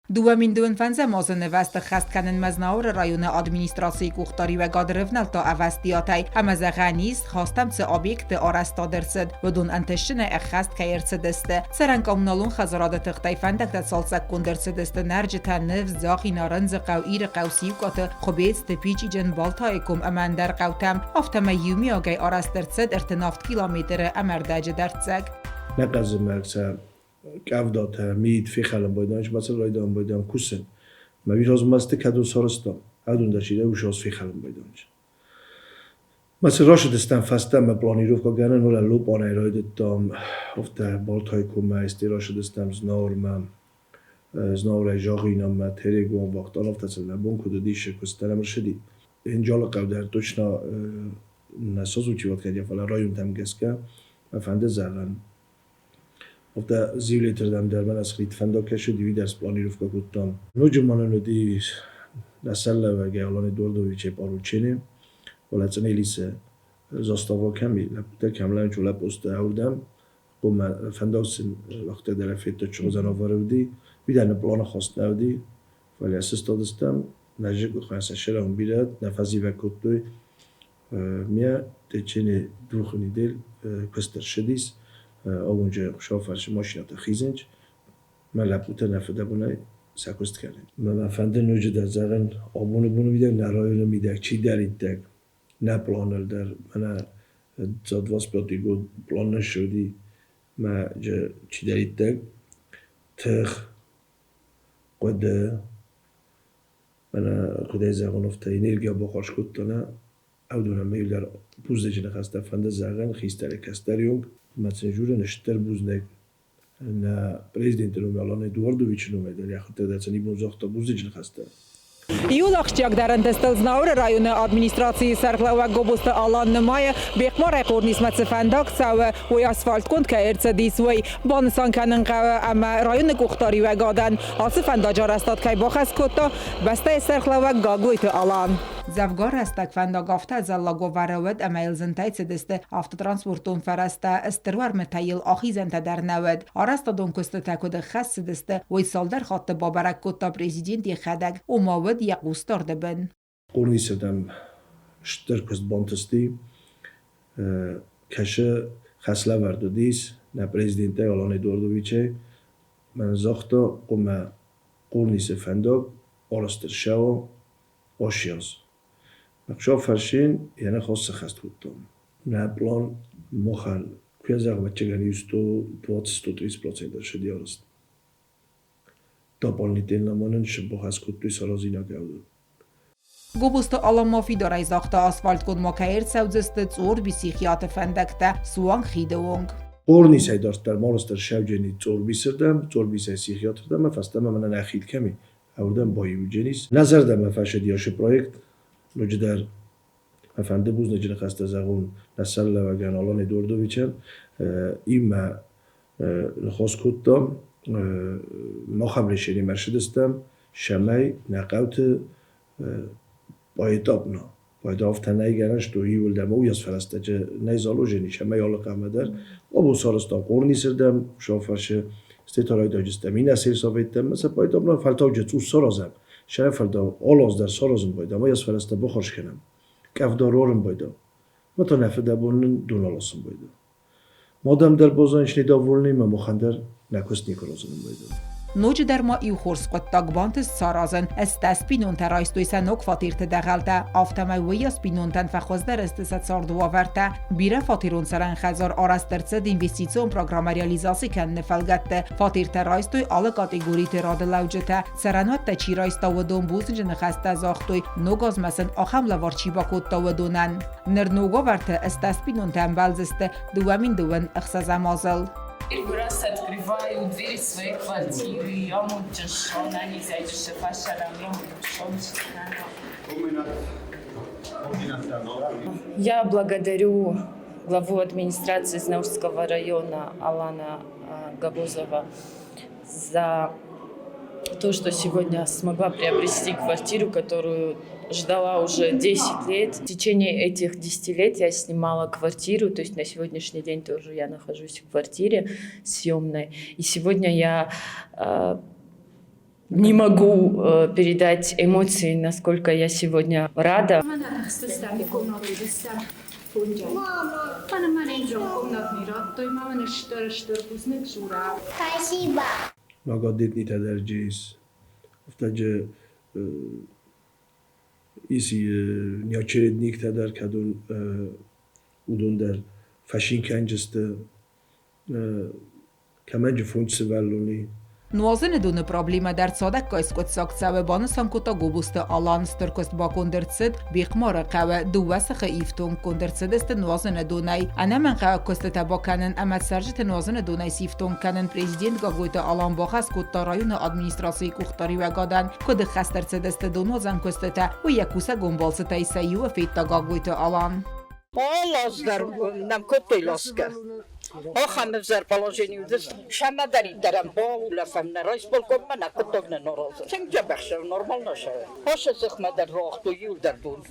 Դուամին դուն ֆանզե մոզնը վաստը խաստկանն մազնաուրը ռայոնը ադմինիստրացիի կուղտարի վեգադրվնալ տո ավաստիոտայ համազաղանիս խաստամցը օբյեկտը օրաստոդերցդ ոդուն անտեշնը խաստ կայերցդստը սրան կոմնալուն խազարադը թղթայ ֆանդակտա ցալցակ կունդերցդստը նարջթա նվ զախին արնձ ყավ իր ყავსი უკოთը ხობეც დეპიჭი ჯენ ბალთაიკում ამანდარ ყავთამ ოფთამა იუმიოგაი ორასტერცეთ 1.9 კილომეტრ ამარდაჯ დარცակ نقض مرکز کافدات مید فیخالم بایدانش مثلا رایدان بایدان کوسن ما بیراز ماسته کدو سارستم هدون داشته وشاس فیخالم بایدانش مثلا راشد استن فستم ما پلانی رو که گنن ولی لوب آنای رایدتام افته بالتای کم استی راشد استم زنار جاگینم ما تریگون وقت آن افته سلام بون کدو دیشه کسترم رشدی اینجا لقب در توشنا نسازو چی وقت کردی فلا رایون تام گسکه افنده زرن افته زیولیتردم در من از خرید فنداکش دیوی درس پلانی رو که کردم نوجمانه ندی نسل و گیالان دوردویچه پاروچینه ولی چنین لیسه زاستاوا کمی لپته کاملا چوله پست آوردم قوم فنداکسن وقتی در فیت چون زنوار بودی بیدن پلان خواست نبودی ولی اساس دادستم نجیب خواهد شرم بیاد نفذی و کتوی میا تچینه دروخنی دل کستر شدیس اونجا شافرش ماشینات خیزنج من لپوته نفده بونای سکست کردم من فنده نوجه در زغن آبونه بونه میده نرایونه میده چی در این تک نه پلانر در من زادواس بیاتی گود پلان نشدی من چی در این تک تخ قده من قده زغن افته انرژیا بخارش کردن او دونم میل در بوزده جنه خسته فنده زغن خیستره کستریونگ مثلا جوره نشتر بوزنگ نه پرزیدنت رو میالان ادواردوویچ رو میداری اخوته دستانی بونزاخت بوزده جنه خسته Իուլախճակ դարընտստել զնաուրը ռայոնը ադմինիստրացիի սարքլավակ գոբոստը ալան նմայը բեղմար այխորնիս մացեֆանդակ ծավը ոյ ասֆալտ կոնդ կա երցդիս ոյ բանսան կանն qavը ամա ռայոնը կուղտարի վագադան ասֆանդաջար աստատ կայ բոխաս կոտո բաստա սարքլավակ գագույթը ալան Zavgar rastak fandagafta zallagovarawed amail zentayce deste avtotransportun farasta استروار متایل آخیزنت در نود آراستا دونکست تکود خاص دسته وی سالدر خاطر بابرک کتا پرزیدنت خدگ و ماود یقوستار دبن قرنی سدم شترکست بانتستی کشه خسله وردودیس نه پرزیدنت آلان ادواردوویچه من زاختا قرنی سفنداگ آراستر شو آشیاز نقشه فرشین یعنی خاص خست بودم نه پلان مخال کجا بچگانی 120-130% شدی است تا پالنیتین نمانن شب خست کتوی سرازی نگاود Գոբոստը ալամաֆի դարայզախտա ասֆալտ կոդ մոքայեր ծավձստը ծոր բիսիխիատ ֆանդակտա սուան խիդոնг قرنی سیدارست در مالست در شوجنی چور بیسردم چور بیسای سیخیاتردم فستم من نخیل کمی اوردم بایو جنیس نظر دم فشدیاش پروژه نوجه در افنده بوز نجی خسته زغون نسل و گنالان ادواردوویچن این ما خواست کدام ما خبرشینی مرشدستم شمای نقاوت بایدابنا بایداف تنهی گرنش تویی ولدم او یاس فرسته جه نیزالو جنی شمای آل قمدر و بو سارستان قرنی سردم شافرش استیتارای داجستم این اصیل صافیتم مثل بایدابنا فلتاو جتو سارازم شاید فردا آلاز در سارازم بایدم و یاس فرسته بخورش کنم کفدارورم بایدم و تا نفده بونن دونالاسم بایدم مادم در بازانش نداولنی ما مخندر نکست نیکرازم بایدم Նոջը դերմա իու խորսկոտ տագբանտս սարազն աստաս պինուն տարայստույսա նոք ֆատիրտը դաղալտա ավտամայ վյաս պինուն տան ֆախոզդեր աստեսա ծորդուավարտա բիրա ֆատիրուն սարան խազար արաստերցեդ ինվեստիցիոն պրոգրամա ռեալիզասի կան նեֆալգատտը ֆատիրտը ռայստույ ալը կատեգորի տերադը լավջտա սարանվատտա չիրայստա վդոն բուզնջը նխաստա զախտույ նոգոզ մասն ախամ լավարչի բակոտտա վդոնան նրնոգովարտը աստաս պինուն տան բալզստը դուամին դուվն ըխսազամազլ Первый раз открываю дверь своей квартиры, я мучашон, они зайдешь в фашарам, я мучашон. Я благодарю главу администрации Знаурского района Алана Габозова за то, что сегодня смогла приобрести квартиру, которую ждала уже 10 лет. В течение этих 10 лет я снимала квартиру, то есть на сегодняшний день тоже я нахожусь в квартире съемной. И сегодня я Не могу передать эмоции, насколько я сегодня рада. Спасибо. Magaddetni tedercész. Uftace isi niaçerednik teder kadun udun der fashin kenceste kemence funçsi velluni. Նուազենը դունը պրոբլիմը դարձոդակ կայսկոտ սակցավը բանսան կուտա գոբուստը ալան ստրկոստ բակոնդերցդ բիխմարը կավը դուվասը իվտուն կոնդերցդեստը նուազենը դունայ անամն կավը կոստը տաբականն ամատ սարժիթը նուազենը դունայ սիվտուն կանն պրեզիդենտ գագույտը ալան բոխաս կուտա ռայունը ադմինիստրացիի կուխտարի վագադան կոդը խաստերցդեստը դունուազան կոստը ու յակուսա գոմբալսը տայսայու ֆեյտա գագույտը ալան Лаздар, нам коты ласка. Охам взял положение, шама дарит дарам баула фамна райсполком мана котовна нороза. Чем джабахша нормально ша. Хоша сахма дар рохту юл дардун.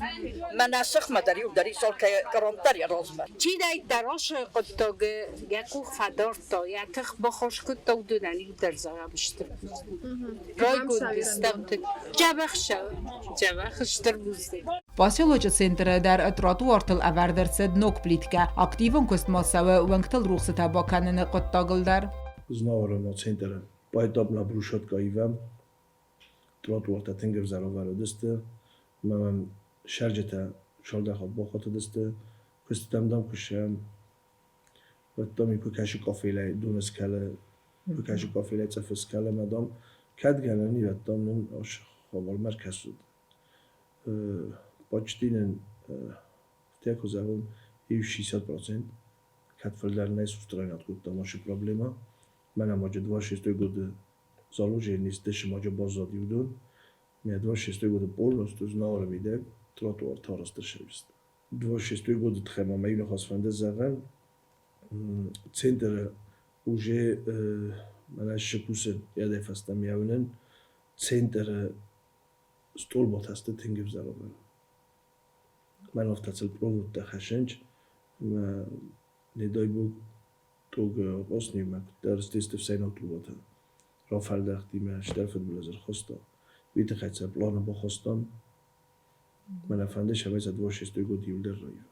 Мана сахма дар юл дари сол карантар я розма. چی در دراش قطعه یکو فدارتا یا تخ بخوش کتا و دونانی در زارا بشتر رای گوندستم جبخش در بوزده Պասյոլոջը ցենտրը դար տրատու արտել ավարդերցեդ նոկ պլիտկա ակտիվն կոստմոսավը ուենքտել ռուխսը տաբականն կոտտագլդար Znavara na centere. Pajtap na brushotka ivem. Trotuarta tenger zarovaro deste. Mamam şercete şaldaha bokhata deste. Kustamdam kushem. Vatami kukashi kafile dunes kale. Kukashi kafile tsafes kale madam. Kadganani vattamın aş xabar merkezud. Почтинен теко завон и 60%. Катфелдерне сустранят кутта наша проблема. Мене може 26 года заложени стеше може базади удон. Ме 26 года полностью знала виде тротуар тарастыршевист. 26 года тхема мейно хасфанде завен центр уже мене шекусен яде фастам явнен центр столбот هسته تنگف زرابن من افتացել պրովուտը խաշենչ ندای بود توگ قصنی من در استیستف سینات بود رافال داختی من اشترفت بلازر خستا بیت خیلی پلان با خستم من افنده شبیه زد واش استوگو دیول در رایو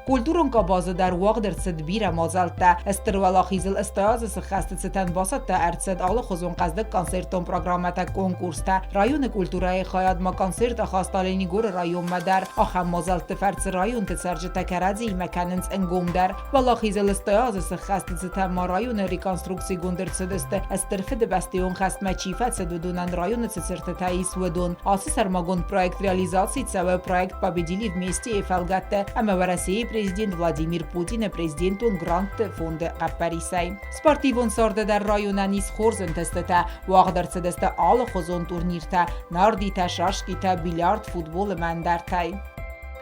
Կուլտուրոն կա բազը դար ուաղդեր ծդ բիրա մազալտա ստրվալախիզլ ստազը խաստը ցտան բասատա արծդ ալը խոզոն ყազդը կոնցերտոն պրոգրամատա կոնկուրստա ռայոնը կուլտուրայի խայադմա կոնցերտը խաստալենի գորը ռայոն մադար ախամ մազալտը ֆարց ռայոն տցարջտա կարածի մականնց ընգոմդար բալախիզլ ստազը խաստը ցտան մարայոնը ռեկոնստրուկցի գոնդեր ծդստը ստրֆը դեբաստիոն խաստմա չիֆացը դուդունան ռայոնը ցցրտտայիս վդոն ասի սարմագոն պրոյեկտ ռեալիզացի ցավը պրոյեկտ победили вместе и фалгатта ամավարասի Президент Վլադիմիր Պուտինը президентուն Գրանտ ֆոնդը ապարիսայ Սպորտիվոն սորդը դար ռայոնանիս խորզն տստա ուաղդարցը դստա ալը խոզոն տուրնիրտա նարդիտա շաշկիտա բիլիարդ ֆուտբոլը մանդարտայ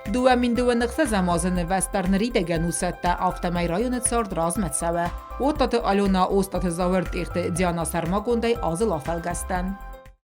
Դուամին դուանխսա զամազն վաստարների դեգանուսատա ավտոմայ ռայոնը սորդ ռազմեցավը Օտատը ալոնա օստատը զավերտ իղտը Դիանա Սարմագոնդայ ազլ աֆալգաստան